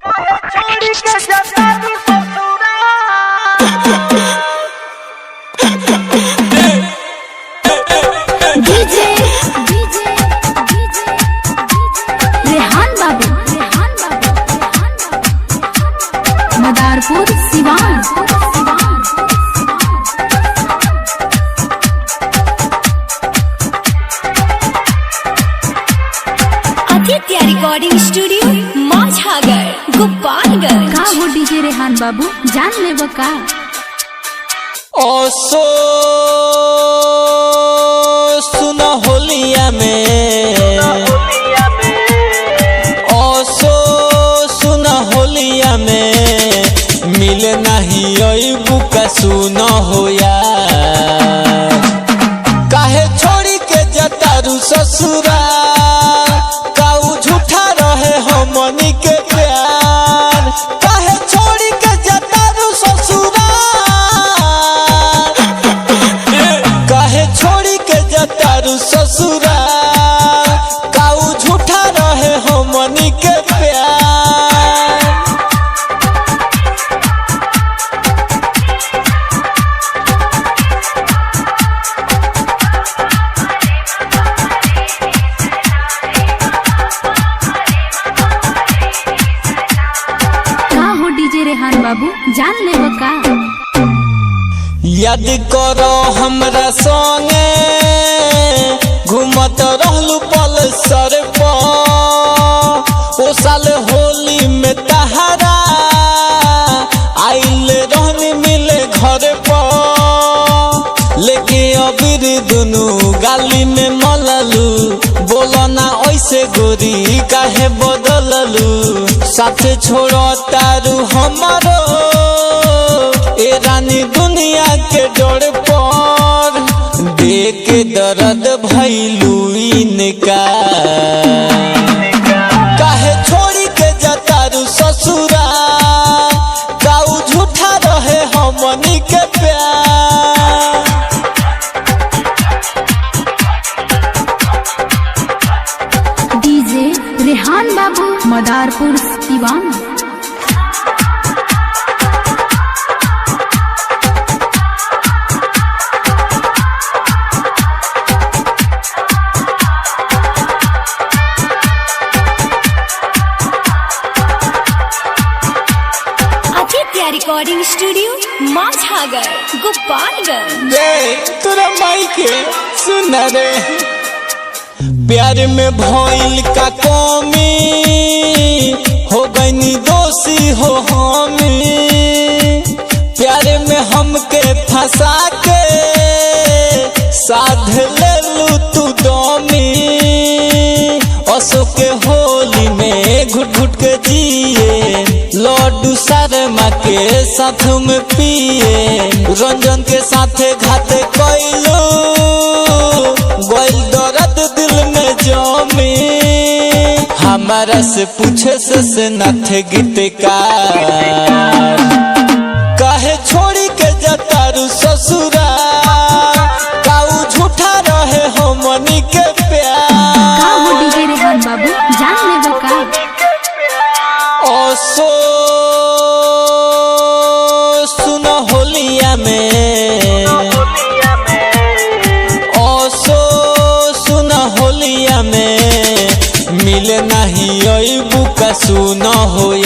छोड़ी के जाता तू ससुरा डीजे रेहान बाबू मदारपुर सिवान। Aditya recording studio माझागर Gopalganj. का हो डीजे रेहान बाबू जान ले का ओसो सुना होलिया में ओसो सुना होलिया में मिले नहीं अबू का सुना होया काहे छोड़ी के जतारू ससुरा काऊ झूठा रहे हमनी के प्यार काहे छोड़ी के जतारू ससुरा काहे छोड़ी के जतारू ससुरा काऊ झूठा रहे हमनी के प्यार रेहान बाबू जान ले का याद करो हमरा संगे घूमत रहलू पल्सर पर ओ साल होली में तहरा आइल रहनी मिले घर पर लेके अबीर दुनू गाली में मललू बोलो ना ऐसे गोरी काहे बदललू साथ छोड़ो तारू हमारो ए रानी दुनिया के डर पर देख दर्द भइलू इनका काहे छोड़ी के जतारू ससुरा काऊ झूठा रहे हमनी के प्यार डीजे रेहान बाबू मदारपुर सिवान। Aditya recording studio माझागर Gopalganj. तोरा माई के सुन रे प्यार में भइल का कमी हो गई दोषी हो हमी प्यार में हमके फंसा के साध लेलू तू दमी अशोक के होली में घुट घुट के जिए लड्डू शर्मा के साथ में पिए रंजन के साथ घात कैलू गोल दर्द दिल में जमी हमारा से पूछे से नाथ गीतकार काहे छोड़ी के जतारू ससुरा काऊ झूठा रहे हमनी के प्यार। का हो डीजे रेहान बाबू जान ले का ओसो सुन होलिया में ओसो सुन होलिया में मिले नहीं अबू का सुन होया।